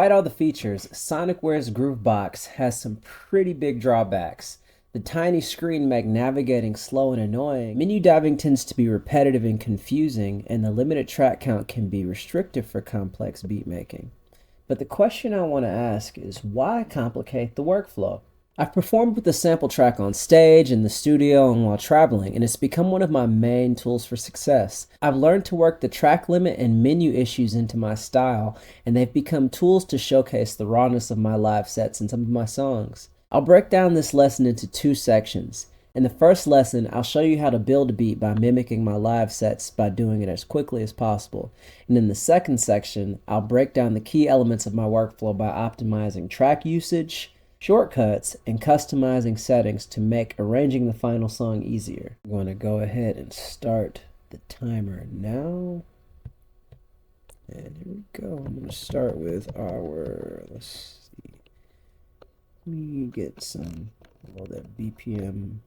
Despite all the features, Sonicware's Groovebox has some pretty big drawbacks. The tiny screen makes navigating slow and annoying, menu diving tends to be repetitive and confusing, and the limited track count can be restrictive for complex beat making. But the question I want to ask is, why complicate the workflow? I've performed with the Smpltrek on stage, in the studio, and while traveling, and it's become one of my main tools for success. I've learned to work the track limit and menu issues into my style, and they've become tools to showcase the rawness of my live sets and some of my songs. I'll break down this lesson into two sections. In the first lesson, I'll show you how to build a beat by mimicking my live sets by doing it as quickly as possible. And in the second section, I'll break down the key elements of my workflow by optimizing track usage, shortcuts, and customizing settings to make arranging the final song easier. I'm going to go ahead and start the timer now. And here we go. I'm going to start with let's see. Let me get that BPM.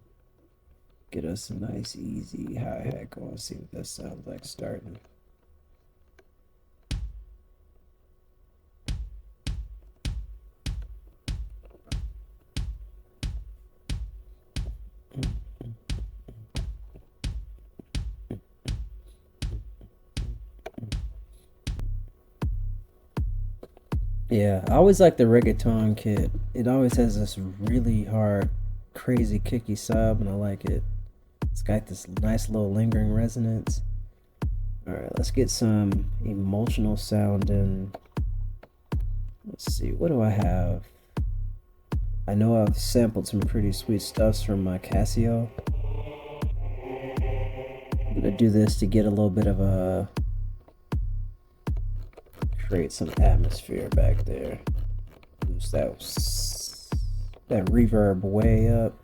Get us a nice easy hi-hat going. See what that sounds like starting. Yeah, I always like the reggaeton kit. It always has this really hard, crazy kicky sub, and I like it. It's got this nice little lingering resonance. Alright, let's get some emotional sounding. Let's see, what do I have? I know I've sampled some pretty sweet stuffs from my Casio. I'm gonna do this to get a little bit of create some atmosphere back there. Boost that reverb way up.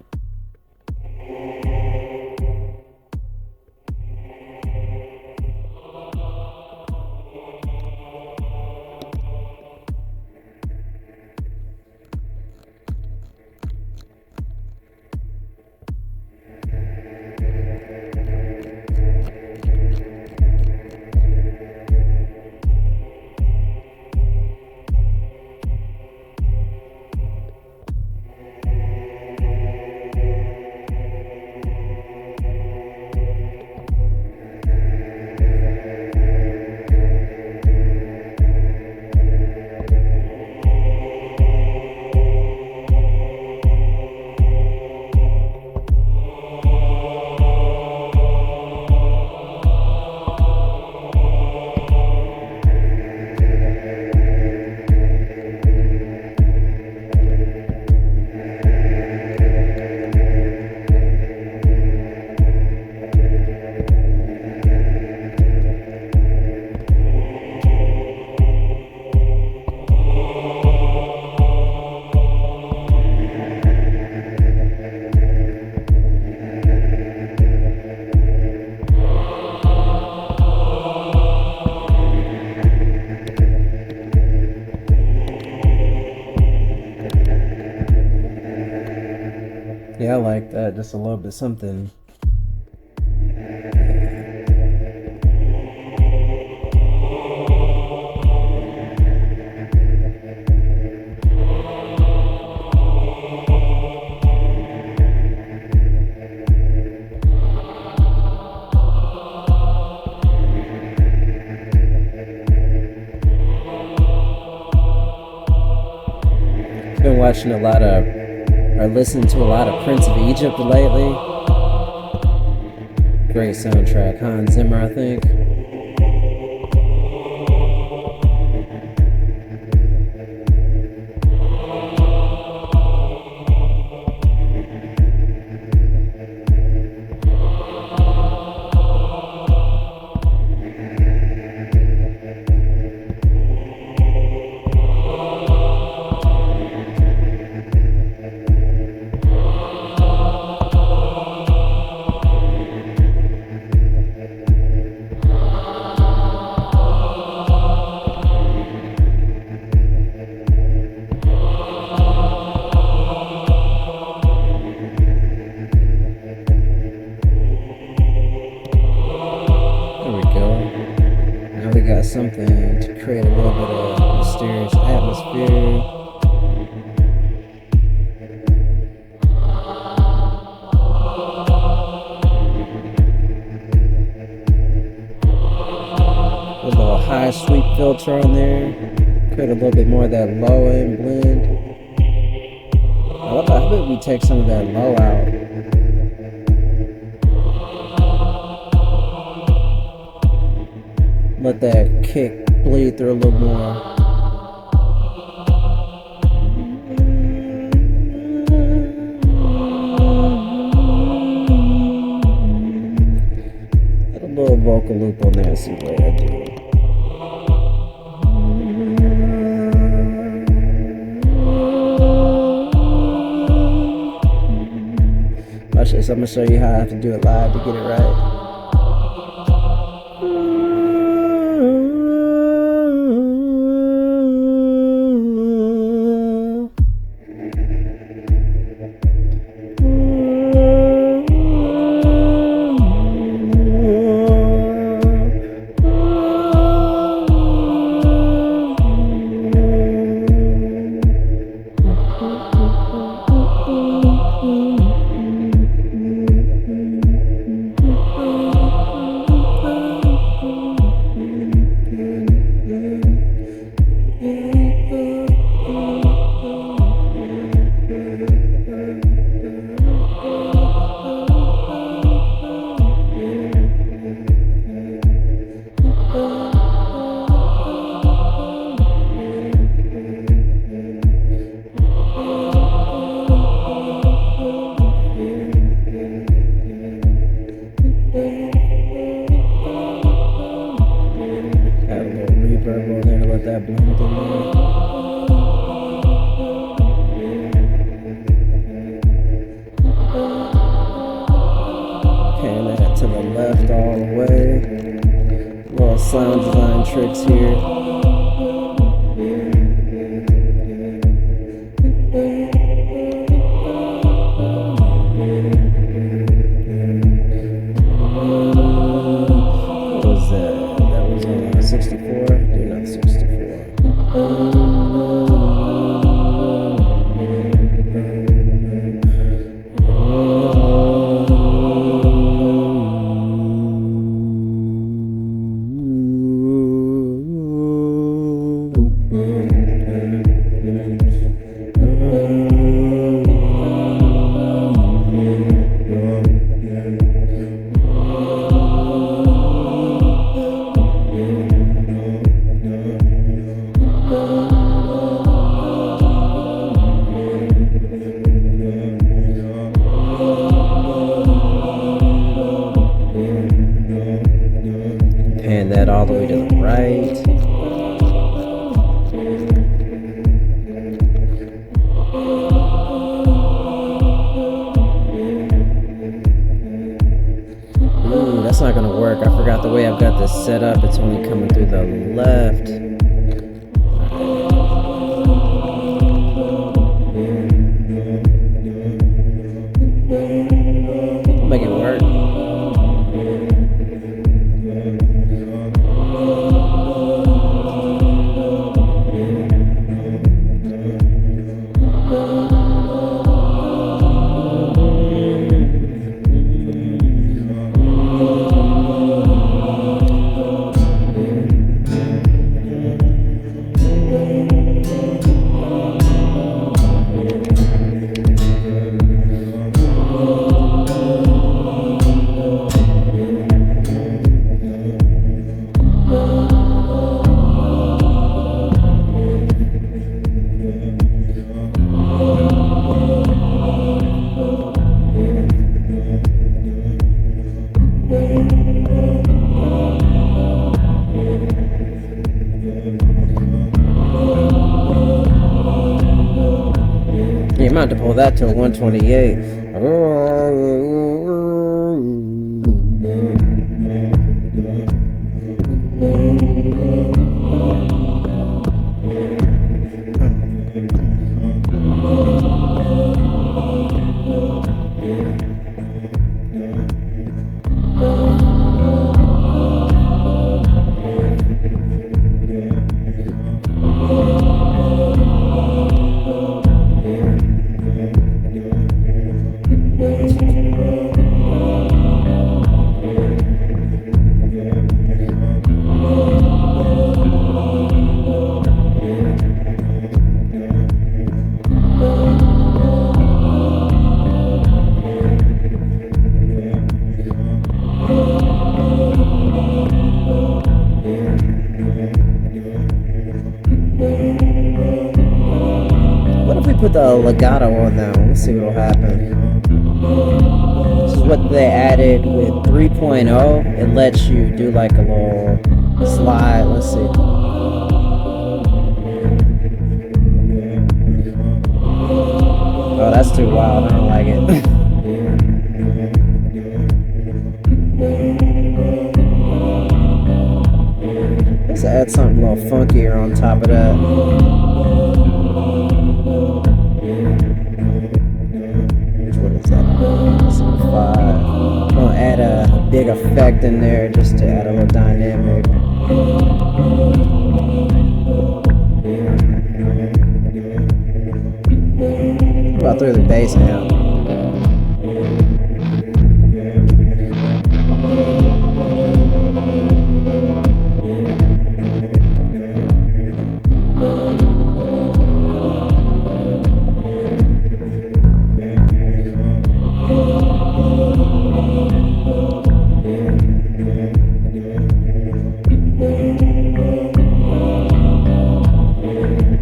Yeah, I like that. Just a little bit something. Been watching listening to a lot of Prince of Egypt lately. Great soundtrack. Hans Zimmer, I think. Something to create a little bit of mysterious atmosphere. nice sweep filter on there. Create a little bit more of that low end blend. How about we take some of that low out? Let that kick bleed through a little more. Add a little vocal loop on there, see what I do. Watch this, I'm gonna show you how I have to do it live to get it right. That blend in there. Pan that to the left all the way. Little sound design tricks here. What was that? That was on 64? Dude, not 64. Pan that all the way to the right. Ooh, that's not gonna work. I forgot the way I've got this set up. It's only coming through the left. Make it work. You might have to pull that to a 128. the legato on that one. Let's see what'll happen. This is what they added with 3.0. It lets you do like a little slide. Let's see. Oh, that's too wild. I don't like it. Let's add something a little funkier on top of that. What is that? 5. I'm gonna add a big effect in there just to add a little dynamic. What about through the bass now?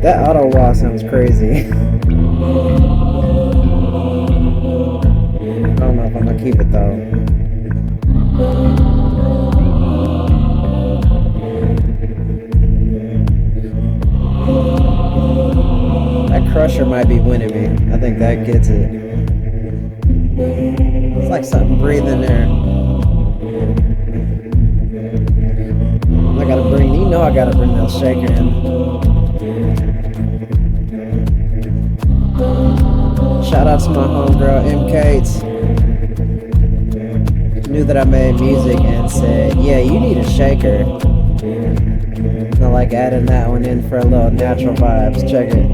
That auto wah sounds crazy. I don't know if I'm gonna keep it though. That crusher might be winning me. I think that gets it. It's like something breathing there. I gotta bring that shaker in. Shout out to my homegirl M. Cates. Knew that I made music and said, yeah, you need a shaker. And I like adding that one in for a little natural vibes. Check it.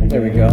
There we go.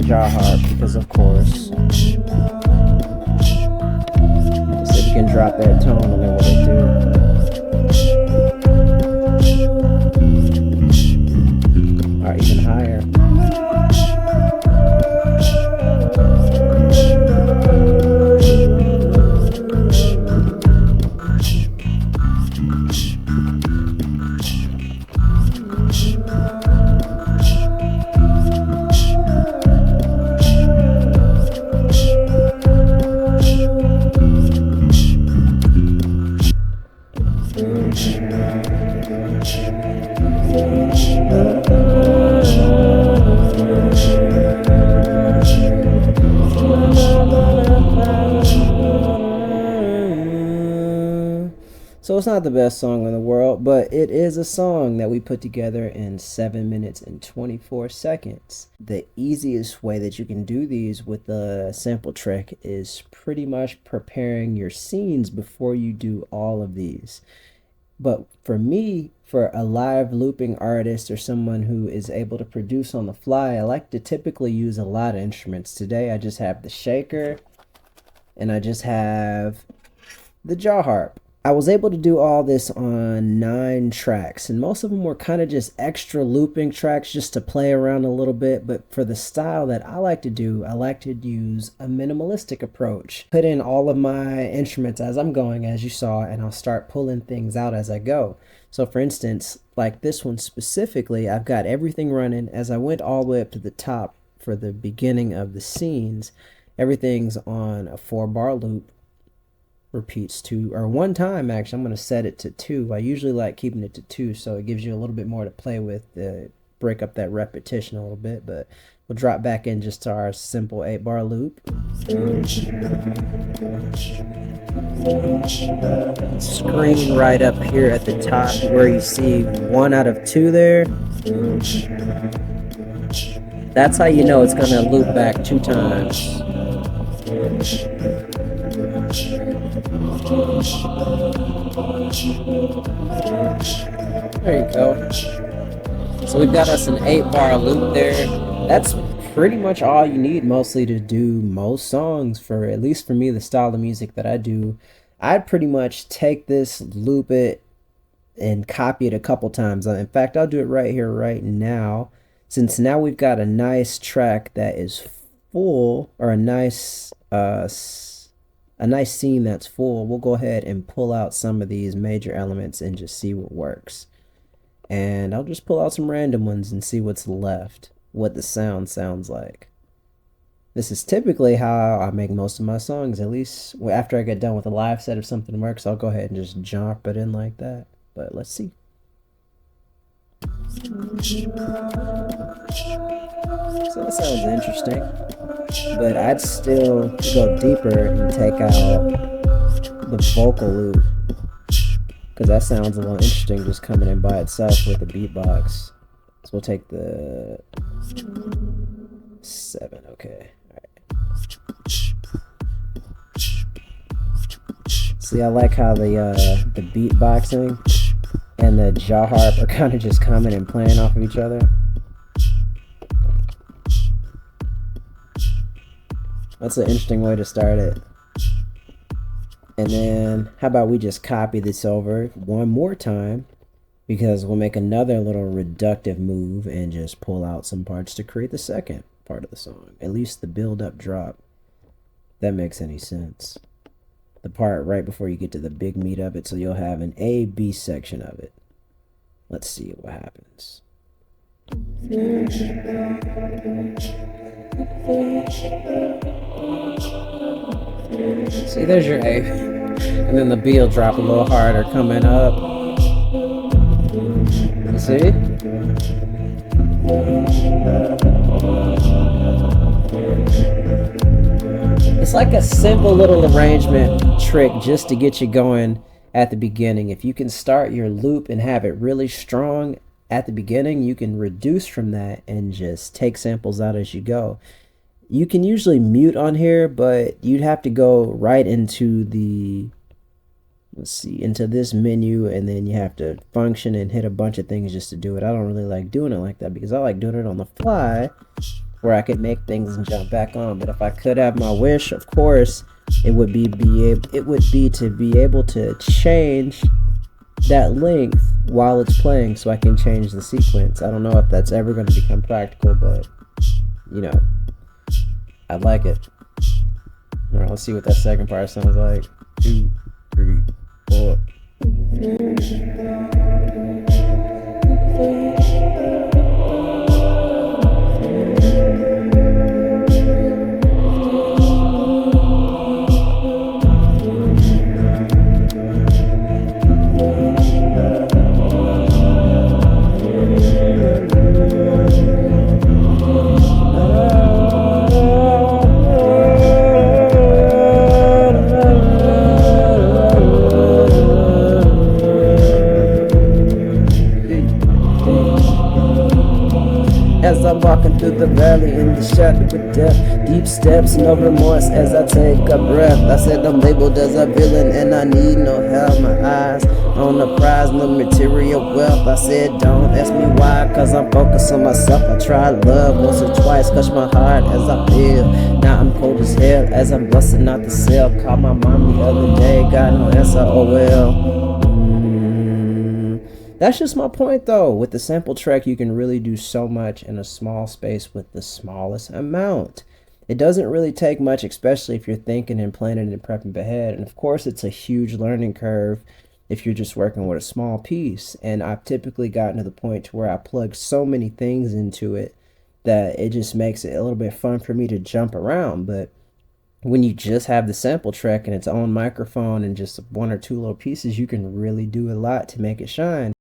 jaw harp because of course. Let's see if we can drop that tone and then what it do. Alright, even higher. So it's not the best song in the world, but it is a song that we put together in 7 minutes and 24 seconds. The easiest way that you can do these with the Smpl Trek is pretty much preparing your scenes before you do all of these. But for me, for a live looping artist or someone who is able to produce on the fly, I like to typically use a lot of instruments. Today I just have the shaker and I just have the jaw harp. I was able to do all this on 9 tracks, and most of them were kind of just extra looping tracks just to play around a little bit. But for the style that I like to do, I like to use a minimalistic approach. Put in all of my instruments as I'm going, as you saw, and I'll start pulling things out as I go. So for instance, like this one specifically, I've got everything running. As I went all the way up to the top for the beginning of the scenes, everything's on a 4-bar loop. Repeats 2 or 1 time. Actually, I'm going to set it to 2. I usually like keeping it to 2 so it gives you a little bit more to play with, break up that repetition a little bit. But we'll drop back in just to our simple 8-bar loop. Screen right up here at the top where you see 1 out of 2 there. That's how you know it's going to loop back 2 times. There you go. So we've got us an 8-bar loop there. That's pretty much all you need mostly to do most songs. For at least for me, the style of music that I do, I'd pretty much take this, loop it, and copy it a couple times. In fact, I'll do it right here, right now. Since now we've got a nice track that is full, or a nice scene that's full, we'll go ahead and pull out some of these major elements and just see what works. And I'll just pull out some random ones and see what's left, what the sound sounds like. This is typically how I make most of my songs. At least after I get done with a live set, if something works, I'll go ahead and just jump it in like that. But let's see. So that sounds interesting, but I'd still go deeper and take out the vocal loop, because that sounds a little interesting just coming in by itself with the beatbox. So we'll take the 7, okay. All right. See, I like how the beatboxing and the jaw harp are kind of just coming and playing off of each other. That's an interesting way to start it. And then how about we just copy this over 1 more time, because we'll make another little reductive move and just pull out some parts to create the second part of the song. At least the build up drop. If that makes any sense. The part right before you get to the big meat of it, so you'll have an A-B section of it. Let's see what happens. See, there's your A. And then the B will drop a little harder coming up. You see? It's like a simple little arrangement trick just to get you going at the beginning. If you can start your loop and have it really strong at the beginning, you can reduce from that and just take samples out as you go. You can usually mute on here, but you'd have to go right into the, let's see, into this menu, and then you have to function and hit a bunch of things just to do it. I don't really like doing it like that because I like doing it on the fly. where I could make things and jump back on. But if I could have my wish, of course, it would be to be able to change that length while it's playing, so I can change the sequence. I don't know if that's ever going to become practical, but you know, I like it. All right, let's see what that second part sounds like. 2, 3, 4. As I'm walking through the valley in the shadow of death, deep steps, no remorse as I take a breath. I said I'm labeled as a villain and I need no help. My eyes on the prize, no material wealth. I said don't ask me why, cause I'm focused on myself. I tried love once or twice, clutch my heart as I feel. Now I'm cold as hell as I'm busting out the cell. Called my mom the other day, got no answer, oh well. That's just my point though. With the Smpl Trek, you can really do so much in a small space with the smallest amount. It doesn't really take much, especially if you're thinking and planning and prepping ahead. And of course, it's a huge learning curve if you're just working with a small piece. And I've typically gotten to the point to where I plug so many things into it that it just makes it a little bit fun for me to jump around. But when you just have the Smpl Trek and its own microphone and just one or two little pieces, you can really do a lot to make it shine.